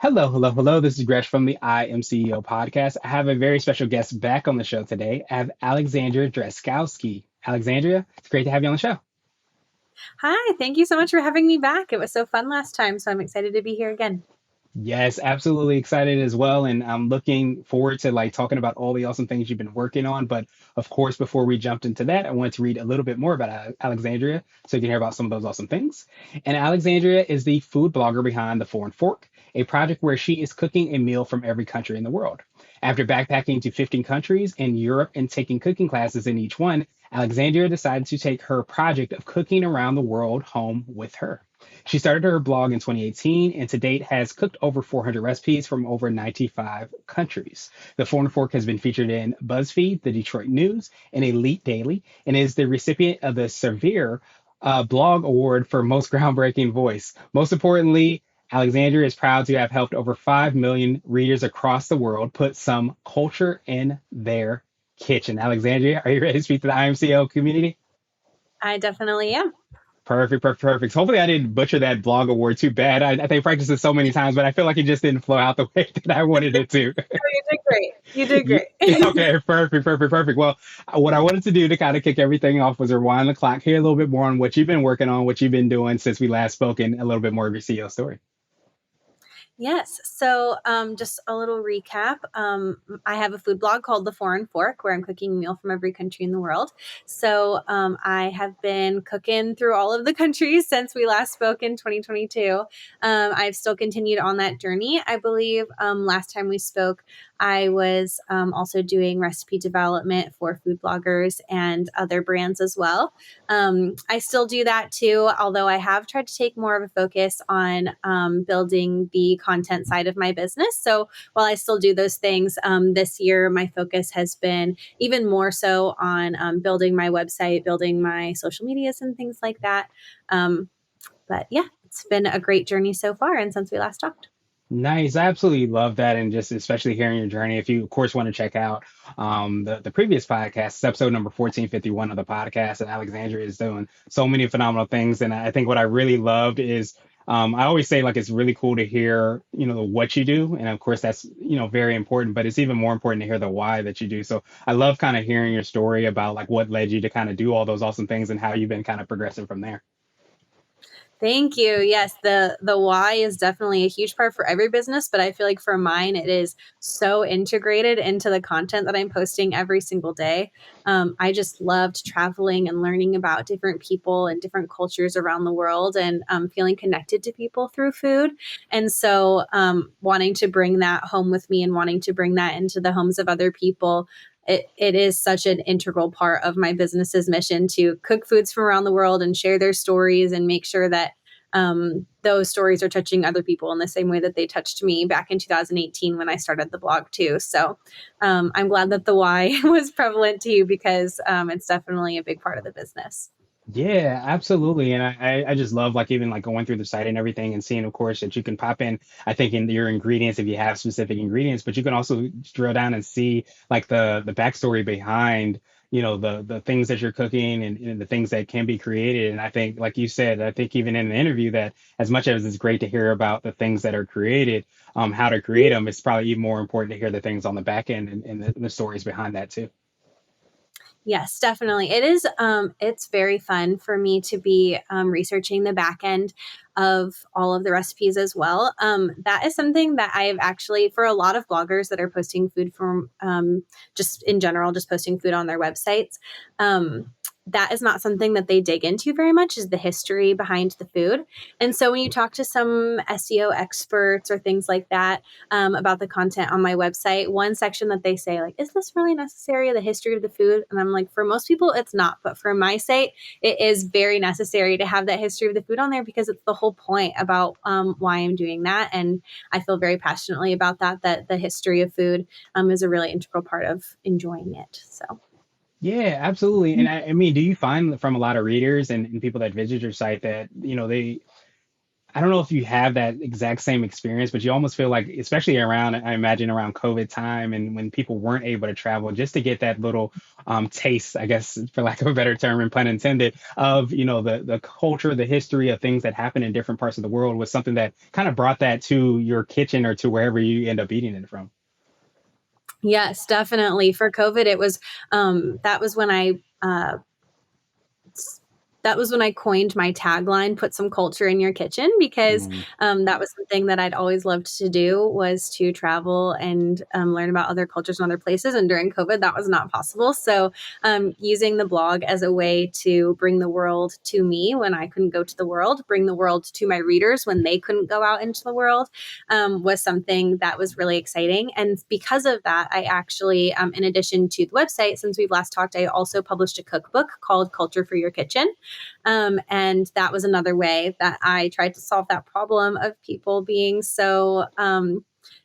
Hello, hello, hello. This is Gresh from the I Am CEO podcast. I have a very special guest back on the show today. I have Alexandria Drzazgowski. Alexandria, it's great to have you on the show. Hi, thank you so much for having me back. It was so fun last time, so I'm excited to be here again. Yes, absolutely excited as well. And I'm looking forward to like talking about all the awesome things you've been working on. But of course, before we jumped into that, I wanted to read a little bit more about Alexandria so you can hear about some of those awesome things. And Alexandria is the food blogger behind The Foreign Fork, a project where she is cooking a meal from every country in the world. After backpacking to 15 countries in Europe and taking cooking classes in each one, Alexandria decided to take her project of cooking around the world home with her. She started her blog in 2018 and to date has cooked over 400 recipes from over 95 countries. The Foreign Fork has been featured in BuzzFeed, the Detroit News, and Elite Daily, and is the recipient of the Severe Blog Award for Most Groundbreaking Voice. Most importantly, Alexandria is proud to have helped over 5 million readers across the world put some culture in their kitchen. Alexandria, are you ready to speak to the IMCO community? I definitely am. Perfect, perfect, perfect. Hopefully, I didn't butcher that blog award too bad. I think I practiced it so many times, but I feel like it just didn't flow out the way that I wanted it to. Oh, you did great. You did Yeah, great. okay, perfect, perfect, perfect. Well, what I wanted to do to kind of kick everything off was rewind the clock, hear a little bit more on what you've been working on, what you've been doing since we last spoke, and a little bit more of your CEO story. Yes. So, just a little recap. I have a food blog called The Foreign Fork, where I'm cooking a meal from every country in the world. So, I have been cooking through all of the countries since we last spoke in 2022. I've still continued on that journey. I believe last time we spoke, I was also doing recipe development for food bloggers and other brands as well. I still do that too, although I have tried to take more of a focus on building the content side of my business. So while I still do those things, this year my focus has been even more so on building my website, building my social medias, and things like that. But yeah, it's been a great journey so far, and since we last talked. Nice. I absolutely love that. And just especially hearing your journey. If you, of course, want to check out the previous podcast, it's episode number 1451 of the podcast, and Alexandria is doing so many phenomenal things. And I think what I really loved is I always say like it's really cool to hear, what you do. And of course, that's, very important, but it's even more important to hear the why that you do. So I love kind of hearing your story about like what led you to kind of do all those awesome things and how you've been kind of progressing from there. Thank you. Yes, the why is definitely a huge part for every business, but I feel like for mine, it is so integrated into the content that I'm posting every single day. I just loved traveling and learning about different people and different cultures around the world, and feeling connected to people through food. And so, wanting to bring that home with me and wanting to bring that into the homes of other people, it is such an integral part of my business's mission to cook foods from around the world and share their stories and make sure that those stories are touching other people in the same way that they touched me back in 2018 when I started the blog too. So I'm glad that the why was prevalent to you because it's definitely a big part of the business. Yeah, absolutely. And I just love like even like going through the site and everything and seeing, of course, that you can pop in, I think, in your ingredients if you have specific ingredients, but you can also drill down and see like the backstory behind, the things that you're cooking and the things that can be created. And I think, like you said, I think even in an interview that as much as it's great to hear about the things that are created, how to create them, it's probably even more important to hear the things on the back end and the stories behind that too. Yes, definitely. It is. It's very fun for me to be researching the back end of all of the recipes as well. That is something that I've actually, for a lot of bloggers that are posting food from just in general, just posting food on their websites. That is not something that they dig into very much, is the history behind the food. And so when you talk to some SEO experts or things like that, about the content on my website, one section that they say, like, is this really necessary, the history of the food? And I'm like, for most people, it's not. But for my site, it is very necessary to have that history of the food on there because it's the whole point about why I'm doing that. And I feel very passionately about that, that the history of food is a really integral part of enjoying it. So. Yeah, absolutely. And I mean, do you find from a lot of readers and people that visit your site that, I don't know if you have that exact same experience, but you almost feel like, especially around, I imagine around COVID time and when people weren't able to travel, just to get that little taste, I guess, for lack of a better term and pun intended, of, the culture, the history of things that happen in different parts of the world was something that kind of brought that to your kitchen or to wherever you end up eating it from. Yes, definitely. For COVID, it was that was when I coined my tagline, put some culture in your kitchen, because Mm, that was something that I'd always loved to do, was to travel and learn about other cultures and other places. And during COVID, that was not possible. So using the blog as a way to bring the world to me when I couldn't go to the world, bring the world to my readers when they couldn't go out into the world, was something that was really exciting. And because of that, I actually, in addition to the website, since we've last talked, I also published a cookbook called Culture for Your Kitchen. And that was another way that I tried to solve that problem of people being so,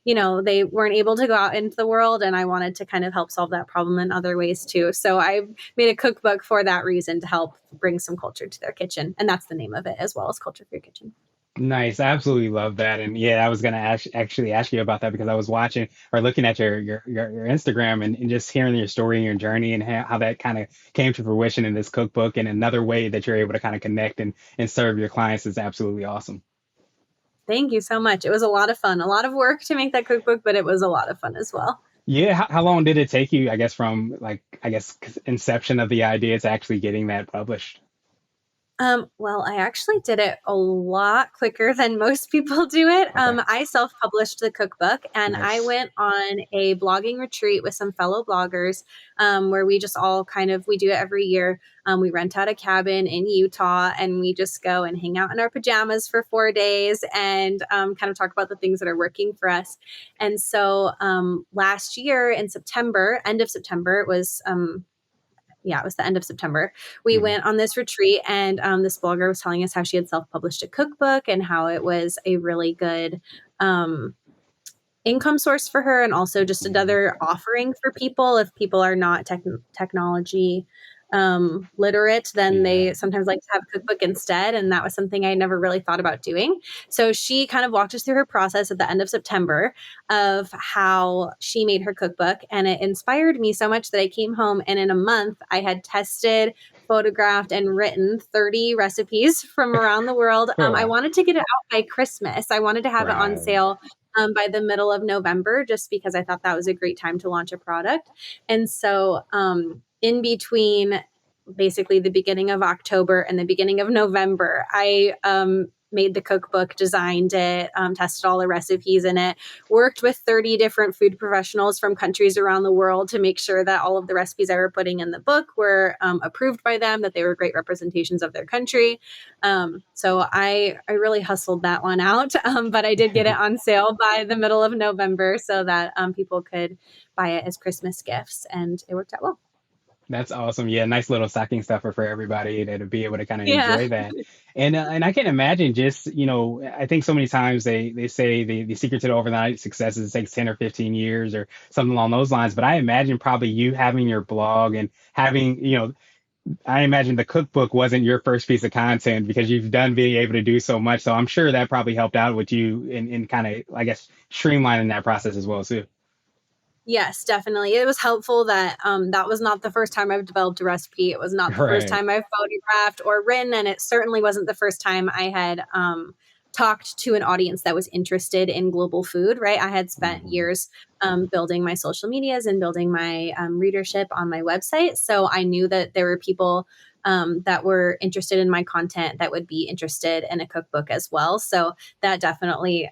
they weren't able to go out into the world. And I wanted to kind of help solve that problem in other ways too. So I made a cookbook for that reason, to help bring some culture to their kitchen. And that's the name of it, as well as Culture for Your Kitchen. nice. I absolutely love that. And yeah, I was gonna actually ask you about that because I was watching or looking at your Instagram and just hearing your story and your journey and how that kind of came to fruition in this cookbook and another way that you're able to kind of connect and serve your clients is absolutely awesome. Thank you so much. It was a lot of fun, a lot of work to make that cookbook, but it was a lot of fun as well. Yeah, how long did it take you, I guess, from like, I guess, inception of the idea to actually getting that published? Well, I actually did it a lot quicker than most people do it. Okay, I self-published the cookbook, and I nice. went on a blogging retreat with some fellow bloggers, where we just all we do it every year. We rent out a cabin in Utah, and we just go and hang out in our pajamas for 4 days, and kind of talk about the things that are working for us. And so last year in September, end of September, it was the end of September. We Mhm. went on this retreat, and this blogger was telling us how she had self-published a cookbook and how it was a really good um, income source for her, and also just Mhm. another offering for people. If people are not technology literate, then Yeah. they sometimes like to have a cookbook instead. And that was something I never really thought about doing. So she kind of walked us through her process at the end of September of how she made her cookbook. And it inspired me so much that I came home, and in a month I had tested, photographed, and written 30 recipes from around the world. I Sure. wanted to get it out by Christmas. I wanted to have it on Right. sale by the middle of November, just because I thought that was a great time to launch a product. And so, in between basically the beginning of October and the beginning of November, I made the cookbook, designed it, tested all the recipes in it, worked with 30 different food professionals from countries around the world to make sure that all of the recipes I were putting in the book were approved by them, that they were great representations of their country. So I really hustled that one out, but I did get it on sale by the middle of November so that people could buy it as Christmas gifts, and it worked out well. That's awesome. Yeah, nice little stocking stuffer for everybody to be able to kind of Yeah. enjoy that. And I can imagine just, I think so many times they say the secret to the overnight success is it takes 10 or 15 years or something along those lines. But I imagine probably you having your blog and having, I imagine the cookbook wasn't your first piece of content because you've done being able to do so much. So I'm sure that probably helped out with you in kind of, I guess, streamlining that process as well, too. Yes, definitely. It was helpful that that was not the first time I've developed a recipe. It was not the first Right. time I've photographed or written, and it certainly wasn't the first time I had talked to an audience that was interested in global food. Right, I had spent Mhm. years building my social medias and building my readership on my website, so I knew that there were people that were interested in my content that would be interested in a cookbook as well. So that definitely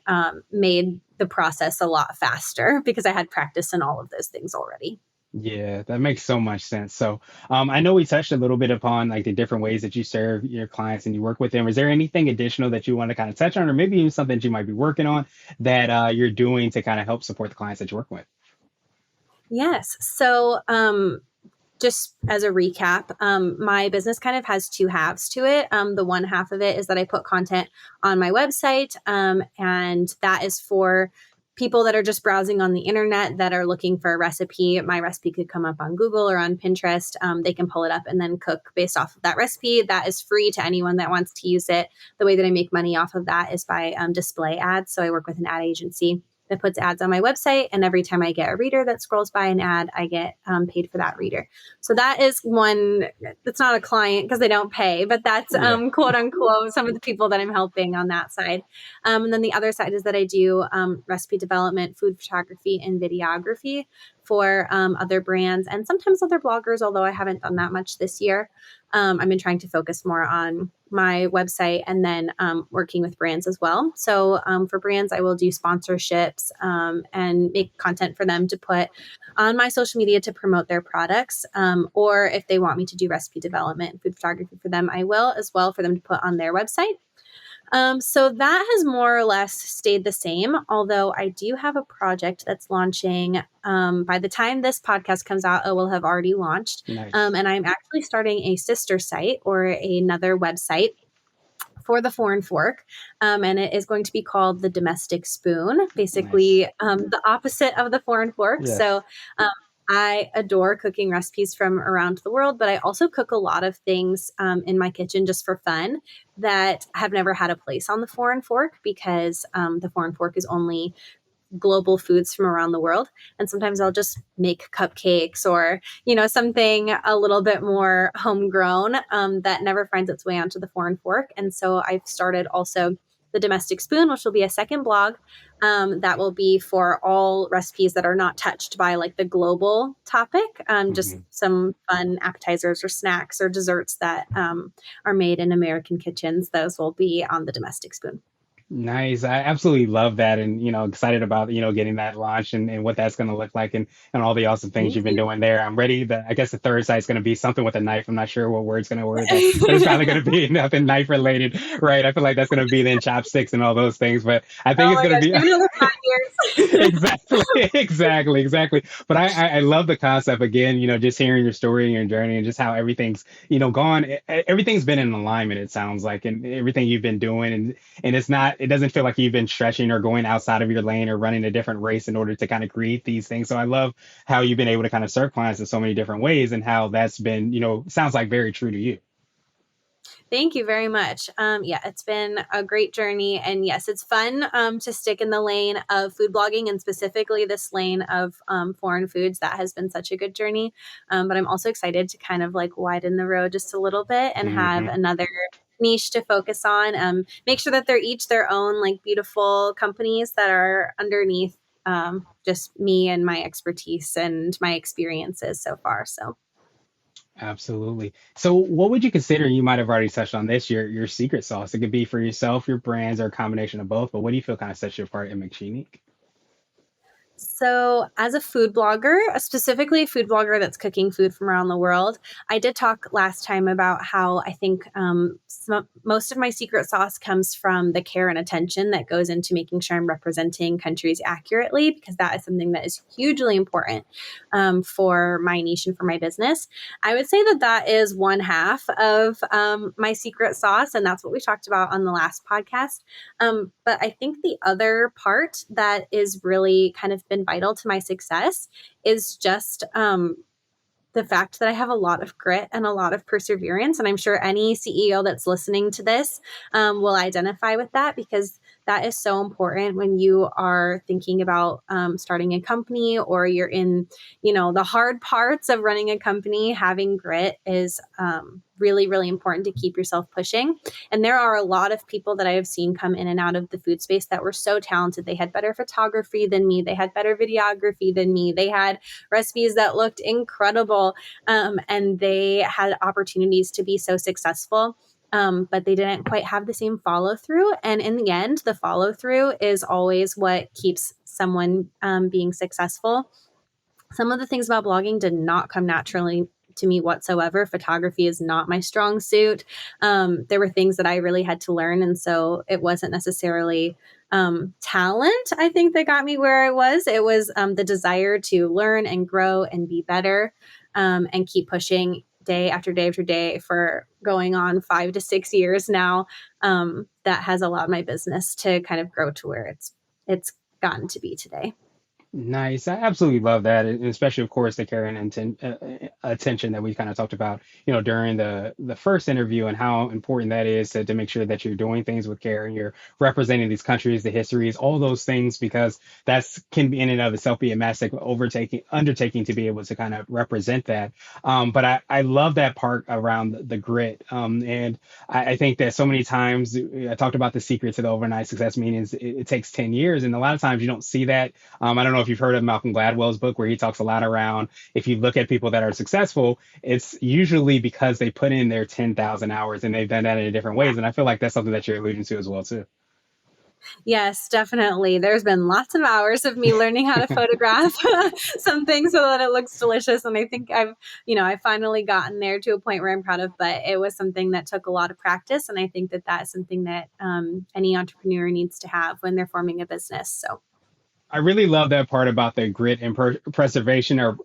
made the process a lot faster because I had practice in all of those things already. Yeah, that makes so much sense. So, I know we touched a little bit upon like the different ways that you serve your clients and you work with them. Is there anything additional that you want to kind of touch on, or maybe even something that you might be working on that you're doing to kind of help support the clients that you work with? Yes. So, just as a recap, my business kind of has two halves to it. The one half of it is that I put content on my website, and that is for people that are just browsing on the internet that are looking for a recipe. My recipe could come up on Google or on Pinterest. They can pull it up and then cook based off of that recipe. That is free to anyone that wants to use it. The way that I make money off of that is by display ads. So I work with an ad agency that puts ads on my website. And every time I get a reader that scrolls by an ad, I get paid for that reader. So that is one, it's not a client because they don't pay, but that's Yeah. quote unquote some of the people that I'm helping on that side. And then the other side is that I do recipe development, food photography, and videography for other brands and sometimes other bloggers, although I haven't done that much this year. I've been trying to focus more on my website and then working with brands as well. So for brands, I will do sponsorships and make content for them to put on my social media to promote their products. Or if they want me to do recipe development and food photography for them, I will as well for them to put on their website. So that has more or less stayed the same, although I do have a project that's launching. By the time this podcast comes out, it will have already launched. Nice. And I'm actually starting a sister site or another website for the Foreign Fork. And it is going to be called the Domestic Spoon, Nice. basically the opposite of the Foreign Fork. Yes. So I adore cooking recipes from around the world, but I also cook a lot of things in my kitchen just for fun that have never had a place on the Foreign Fork because the Foreign Fork is only global foods from around the world. And sometimes I'll just make cupcakes or, something a little bit more homegrown that never finds its way onto the Foreign Fork. And so I've started also the Domestic Spoon, which will be a second blog that will be for all recipes that are not touched by like the global topic, just Mhm. some fun appetizers or snacks or desserts that are made in American kitchens. Those will be on the Domestic Spoon. Nice. I absolutely love that and excited about getting that launched and what that's going to look like and all the awesome things Thank you've been you. doing there. I'm ready. I guess the third site's going to be something with a knife. I'm not sure what word's going to word that, but it's probably going to be nothing knife related, right? I feel like that's going to be then chopsticks and all those things, but I think Oh it's my going to gosh, be give me another 5 years. exactly, exactly. But I love the concept again, just hearing your story and your journey and just how everything's, gone. Everything's been in alignment, it sounds like, and everything you've been doing. And it doesn't feel like you've been stretching or going outside of your lane or running a different race in order to kind of create these things. So I love how you've been able to kind of serve clients in so many different ways and how that's been, sounds like very true to you. Thank you very much. Yeah, it's been a great journey. And yes, it's fun to stick in the lane of food blogging and specifically this lane of foreign foods. That has been such a good journey. But I'm also excited to kind of like widen the road just a little bit and have Hmm. another niche to focus on. Make sure that they're each their own like beautiful companies that are underneath just me and my expertise and my experiences so far. So. Absolutely. So, what would you consider? You might have already touched on this. Your secret sauce. It could be for yourself, your brands, or a combination of both. But what do you feel kind of sets you apart and makes you unique? So, as a food blogger, specifically a food blogger that's cooking food from around the world, I did talk last time about how I think most of my secret sauce comes from the care and attention that goes into making sure I'm representing countries accurately, because that is something that is hugely important for my niche and for my business. I would say that that is one half of my secret sauce, and that's what we talked about on the last podcast. But I think the other part that is really kind of been vital to my success is just the fact that I have a lot of grit and a lot of perseverance. And I'm sure any CEO that's listening to this will identify with that because that is so important when you are thinking about starting a company or you're in, the hard parts of running a company. Having grit is really, really important to keep yourself pushing. And there are a lot of people that I have seen come in and out of the food space that were so talented. They had better photography than me. They had better videography than me. They had recipes that looked incredible. And they had opportunities to be so successful. But they didn't quite have the same follow through. And in the end, the follow through is always what keeps someone being successful. Some of the things about blogging did not come naturally to me whatsoever. Photography is not my strong suit. There were things that I really had to learn. And so it wasn't necessarily talent, I think, that got me where I was. It was the desire to learn and grow and be better and keep pushing day after day after day for going on 5 to 6 years now. That has allowed my business to kind of grow to where it's gotten to be today. Nice. I absolutely love that, and especially, of course, the care and attention that we kind of talked about, during the first interview, and how important that is to make sure that you're doing things with care and you're representing these countries, the histories, all those things, because that's can be in and of itself be a massive undertaking to be able to kind of represent that. But I love that part around the grit, and I think that so many times I talked about the secret to the overnight success meetings. It takes 10 years, and a lot of times you don't see that. I don't know if you've heard of Malcolm Gladwell's book where he talks a lot around if you look at people that are successful, it's usually because they put in their 10,000 hours and they've done that in different ways. And I feel like that's something that you're alluding to as well, too. Yes, definitely. There's been lots of hours of me learning how to photograph something so that it looks delicious. And I think I've finally gotten there to a point where I'm proud of, but it was something that took a lot of practice. And I think that that's something that any entrepreneur needs to have when they're forming a business. So I really love that part about the grit and preservation or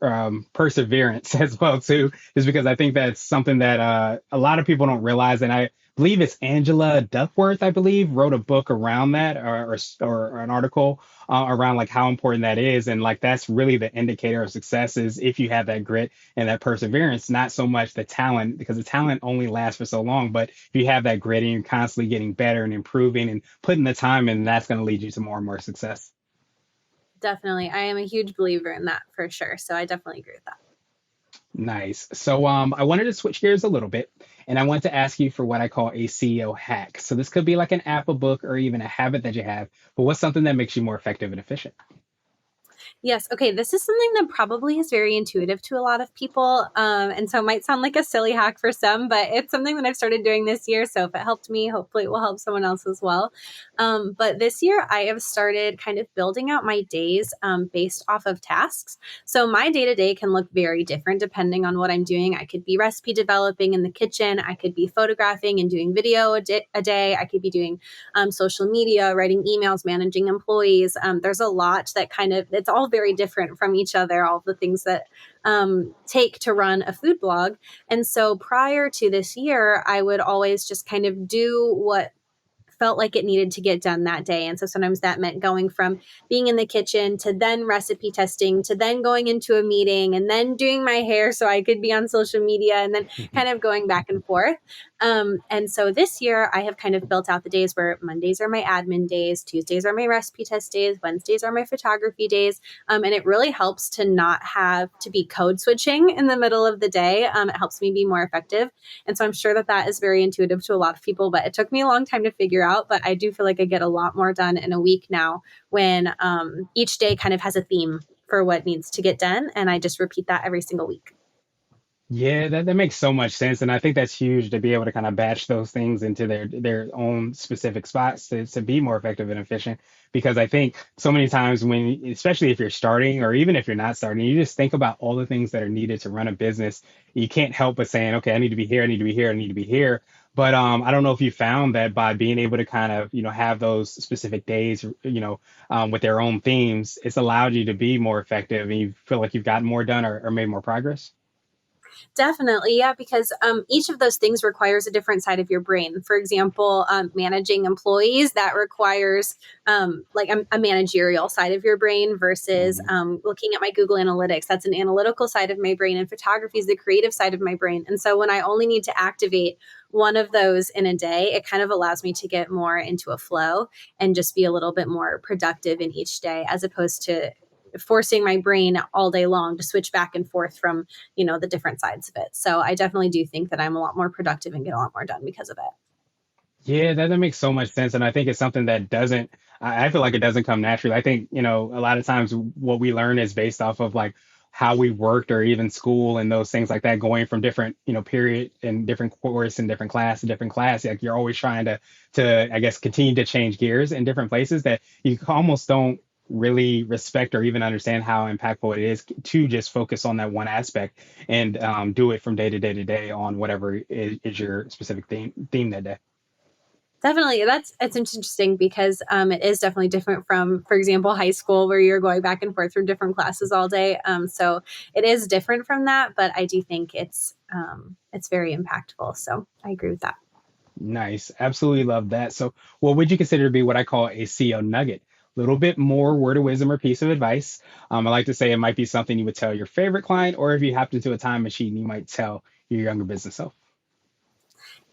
perseverance as well too, is because I think that's something that a lot of people don't realize. And I believe it's Angela Duckworth, I believe, wrote a book around that, or an article around like how important that is. And like that's really the indicator of success is if you have that grit and that perseverance, not so much the talent, because the talent only lasts for so long. But if you have that grit and you're constantly getting better and improving and putting the time in, that's going to lead you to more and more success. definitely, I am a huge believer in that for sure. So I definitely agree with that. Nice. So I wanted to switch gears a little bit, and I want to ask you for what I call a CEO hack. So this could be like an app, a book, or even a habit that you have, but what's something that makes you more effective and efficient? Yes. Okay. This is something that probably is very intuitive to a lot of people. And so it might sound like a silly hack for some, but it's something that I've started doing this year. So if it helped me, hopefully it will help someone else as well. But this year I have started kind of building out my days based off of tasks. So my day to day can look very different depending on what I'm doing. I could be recipe developing in the kitchen. I could be photographing and doing video a day. I could be doing social media, writing emails, managing employees. There's a lot that it's all very different from each other, all of the things that take to run a food blog. And so prior to this year, I would always just kind of do what felt like it needed to get done that day. And so sometimes that meant going from being in the kitchen to then recipe testing to then going into a meeting and then doing my hair so I could be on social media and then kind of going back and forth. And so this year I have kind of built out the days where Mondays are my admin days, Tuesdays are my recipe test days, Wednesdays are my photography days. And it really helps to not have to be code switching in the middle of the day. It helps me be more effective. And so I'm sure that that is very intuitive to a lot of people, but it took me a long time to figure out. But I do feel like I get a lot more done in a week now when each day kind of has a theme for what needs to get done. And I just repeat that every single week. Yeah, that makes so much sense. And I think that's huge to be able to kind of batch those things into their own specific spots to be more effective and efficient. Because I think so many times when, especially if you're starting or even if you're not starting, you just think about all the things that are needed to run a business. You can't help but saying, okay, I need to be here, I need to be here, I need to be here. But I don't know if you found that by being able to kind of, have those specific days, with their own themes, it's allowed you to be more effective and you feel like you've gotten more done or made more progress. Definitely, yeah, because each of those things requires a different side of your brain. For example, managing employees, that requires like a managerial side of your brain versus Mhm. looking at my Google Analytics. That's an analytical side of my brain, and photography is the creative side of my brain. And so when I only need to activate one of those in a day, it kind of allows me to get more into a flow and just be a little bit more productive in each day, as opposed to forcing my brain all day long to switch back and forth from the different sides of it. So I definitely do think that I'm a lot more productive and get a lot more done because of it. Yeah, that makes so much sense. And I think it's something that doesn't, I feel like it doesn't come naturally. I think, a lot of times what we learn is based off of like how we worked or even school and those things like that, going from different, period and different course and different class to different class. Like you're always trying I guess, continue to change gears in different places that you almost don't really respect or even understand how impactful it is to just focus on that one aspect and do it from day to day to day on whatever is your specific theme that day. Definitely. It's interesting because it is definitely different from, for example, high school where you're going back and forth from different classes all day. So it is different from that, but I do think it's very impactful. So I agree with that. Nice. Absolutely love that. So, what would you consider to be what I call a CEO nugget? little bit more word of wisdom or piece of advice. I like to say it might be something you would tell your favorite client, or if you hopped into a time machine, you might tell your younger business self.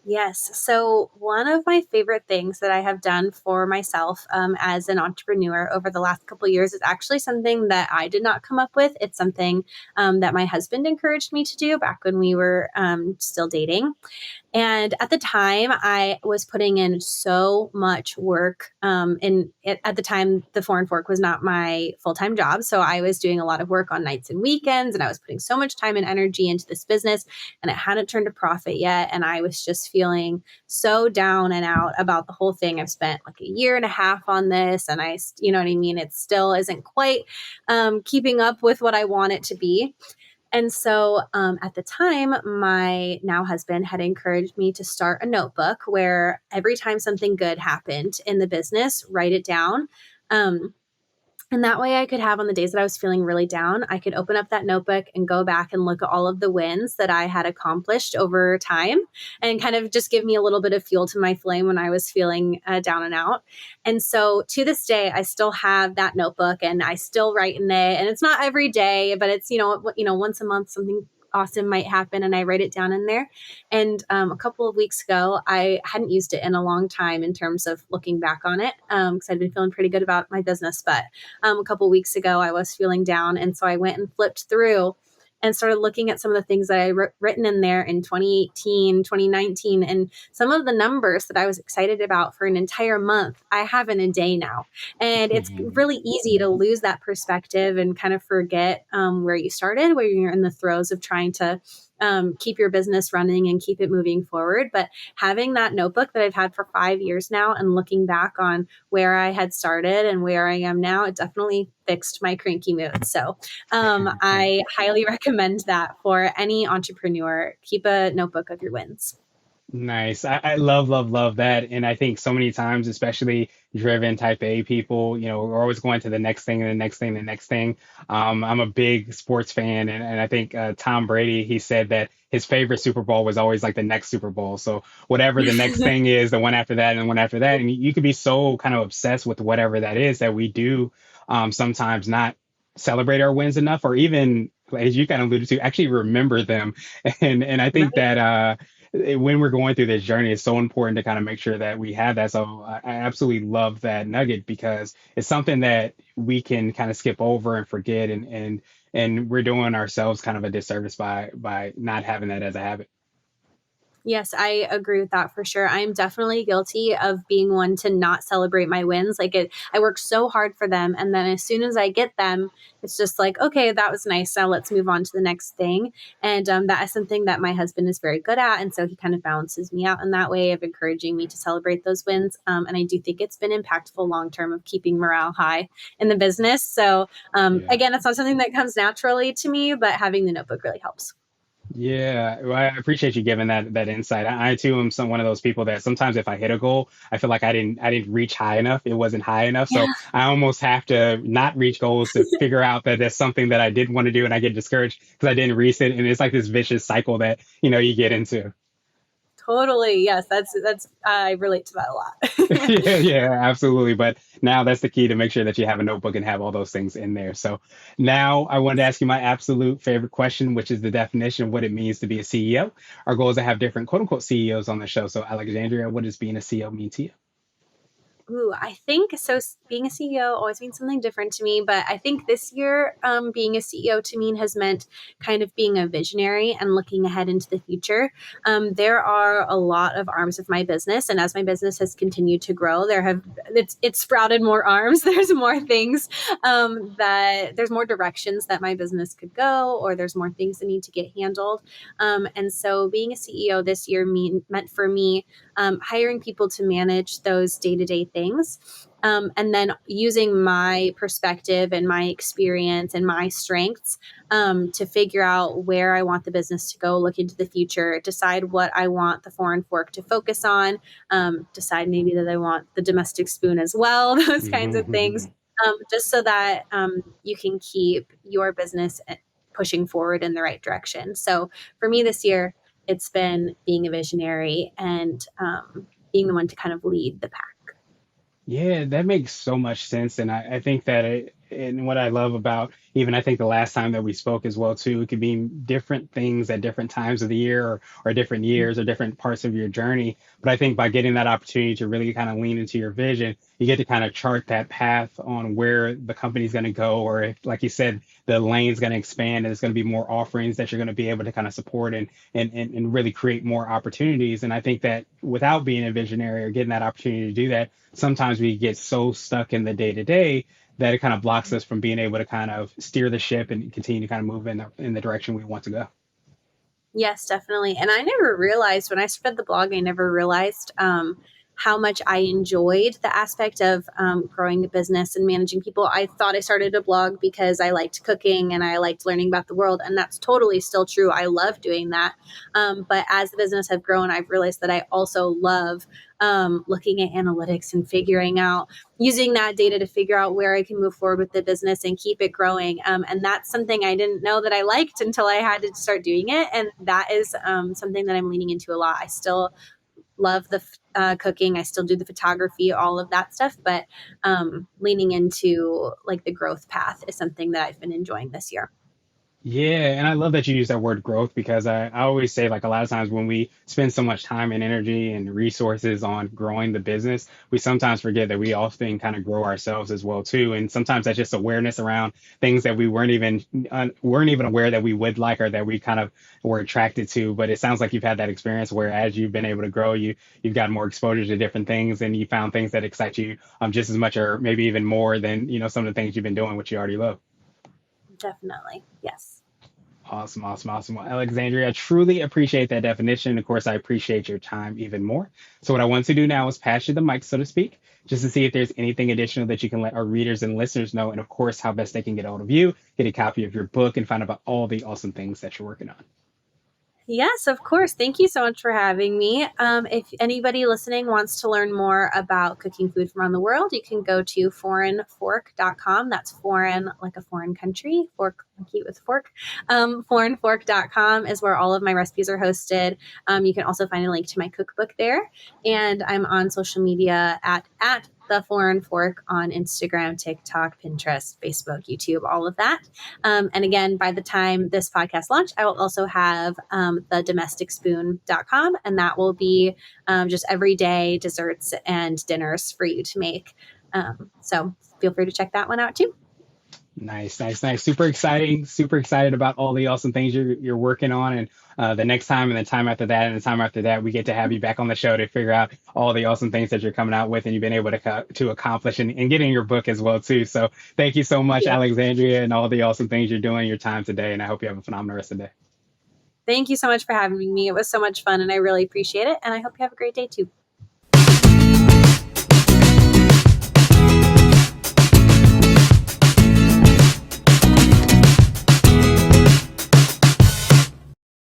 Yes. So, one of my favorite things that I have done for myself as an entrepreneur over the last couple of years is actually something that I did not come up with. It's something that my husband encouraged me to do back when we were still dating. And at the time, I was putting in so much work. At the time, the Foreign Fork was not my full time job. So I was doing a lot of work on nights and weekends, and I was putting so much time and energy into this business, and it hadn't turned a profit yet. And I was just feeling so down and out about the whole thing. I've spent like a year and a half on this, and you know what I mean? It still isn't quite keeping up with what I want it to be. And so at the time, my now husband had encouraged me to start a notebook where every time something good happened in the business, write it down. Um, and that way I could have on the days that I was feeling really down, I could open up that notebook and go back and look at all of the wins that I had accomplished over time and kind of just give me a little bit of fuel to my flame when I was feeling down and out. And so to this day, I still have that notebook and I still write in it. And it's not every day, but it's, once a month, something awesome might happen and I write it down in there. And a couple of weeks ago, I hadn't used it in a long time in terms of looking back on it because I'd been feeling pretty good about my business. But a couple of weeks ago, I was feeling down. And so I went and flipped through and started looking at some of the things that I written in there in 2018, 2019, and some of the numbers that I was excited about for an entire month, I have in a day now. And it's really easy to lose that perspective and kind of forget where you started, where you're in the throes of trying to keep your business running and keep it moving forward. But having that notebook that I've had for 5 years now and looking back on where I had started and where I am now, it definitely fixed my cranky mood. So I highly recommend that for any entrepreneur. Keep a notebook of your wins. Nice. I love, love, love that. And I think so many times, especially driven type A people, we're always going to the next thing and the next thing, and the next thing. I'm a big sports fan, and I think Tom Brady, he said that his favorite Super Bowl was always like the next Super Bowl. So whatever the next thing is, the one after that, and the one after that. And you could be so kind of obsessed with whatever that is that we do sometimes not celebrate our wins enough, or even, as you kind of alluded to, actually remember them. And I think Right. that when we're going through this journey, it's so important to kind of make sure that we have that. So I absolutely love that nugget because it's something that we can kind of skip over and forget, and we're doing ourselves kind of a disservice by not having that as a habit. Yes, I agree with that for sure. I'm definitely guilty of being one to not celebrate my wins. I work so hard for them, and then as soon as I get them, it's just like, okay, that was nice. Now let's move on to the next thing. And that is something that my husband is very good at, and so he kind of balances me out in that way of encouraging me to celebrate those wins. And I do think it's been impactful long term of keeping morale high in the business. So Yeah. again, it's not something that comes naturally to me, but having the notebook really helps. Yeah, well, I appreciate you giving that insight. I too am one of those people that sometimes if I hit a goal, I feel like I didn't reach high enough. It wasn't high enough, so Yeah, I almost have to not reach goals to figure out that there's something that I did want to do, and I get discouraged because I didn't reach it, and it's like this vicious cycle that you get into. totally. Yes, that's I relate to that a lot. Yeah, yeah, absolutely. But now that's the key to make sure that you have a notebook and have all those things in there. So now I wanted to ask you my absolute favorite question, which is the definition of what it means to be a CEO. Our goal is to have different quote unquote CEOs on the show. So, Alexandria, what does being a CEO mean to you? Ooh, I think so. Being a CEO always means something different to me, but I think this year, being a CEO to me has meant kind of being a visionary and looking ahead into the future. There are a lot of arms of my business, and as my business has continued to grow, it's sprouted more arms. There's more things that there's more directions that my business could go, or there's more things that need to get handled. And so, being a CEO this year meant for me hiring people to manage those day to day things. And then using my perspective and my experience and my strengths to figure out where I want the business to go, look into the future, decide what I want the foreign fork to focus on, decide maybe that I want the domestic spoon as well, those kinds of things, just so that you can keep your business pushing forward in the right direction. So for me this year, it's been being a visionary and being the one to kind of lead the pack. Yeah, that makes so much sense. And I think that and what I love about even I think the last time that we spoke as well too, it could mean different things at different times of the year or different years or different parts of your journey. But I think by getting that opportunity to really kind of lean into your vision, you get to kind of chart that path on where the company's going to go, or if, like you said, the lane's going to expand and there's going to be more offerings that you're going to be able to kind of support and really create more opportunities. And I think that without being a visionary or getting that opportunity to do that, sometimes we get so stuck in the day to day that it kind of blocks us from being able to kind of steer the ship and continue to kind of move in the direction we want to go. Yes, definitely. And I never realized when I started the blog, I never realized how much I enjoyed the aspect of growing a business and managing people. I thought I started a blog because I liked cooking and I liked learning about the world. And that's totally still true. I love doing that. But as the business has grown, I've realized that I also love looking at analytics and figuring out using that data to figure out where I can move forward with the business and keep it growing. And that's something I didn't know that I liked until I had to start doing it. And that is something that I'm leaning into a lot. I still love the cooking. I still do the photography, all of that stuff. But leaning into like the growth path is something that I've been enjoying this year. Yeah, and I love that you use that word growth because I always say like a lot of times when we spend so much time and energy and resources on growing the business, we sometimes forget that we often kind of grow ourselves as well too. And sometimes that's just awareness around things that we weren't even aware that we would like or that we kind of were attracted to. But it sounds like you've had that experience where as you've been able to grow, you've got more exposure to different things and you found things that excite you just as much or maybe even more than some of the things you've been doing, which you already love. Definitely. Yes. Awesome, awesome, awesome. Well, Alexandria, I truly appreciate that definition. Of course, I appreciate your time even more. So, what I want to do now is pass you the mic, so to speak, just to see if there's anything additional that you can let our readers and listeners know, and of course, how best they can get a hold of you, get a copy of your book, and find out about all the awesome things that you're working on. Yes, of course. Thank you so much for having me. If anybody listening wants to learn more about cooking food from around the world, you can go to foreignfork.com. That's foreign, like a foreign country, fork, like eat with fork. Foreignfork.com is where all of my recipes are hosted. You can also find a link to my cookbook there. And I'm on social media at the Foreign Fork on Instagram, TikTok, Pinterest, Facebook, YouTube, all of that. And again, by the time this podcast launched, I will also have the domesticspoon.com, and that will be just everyday desserts and dinners for you to make. So feel free to check that one out too. Nice, nice, nice. Super exciting. Super excited about all the awesome things you're working on. And the next time and the time after that and the time after that, we get to have you back on the show to figure out all the awesome things that you're coming out with and you've been able to accomplish and get in your book as well too. So thank you so Thank much, you. Alexandria, and all the awesome things you're doing, your time today. And I hope you have a phenomenal rest of the day. Thank you so much for having me. It was so much fun and I really appreciate it. And I hope you have a great day too.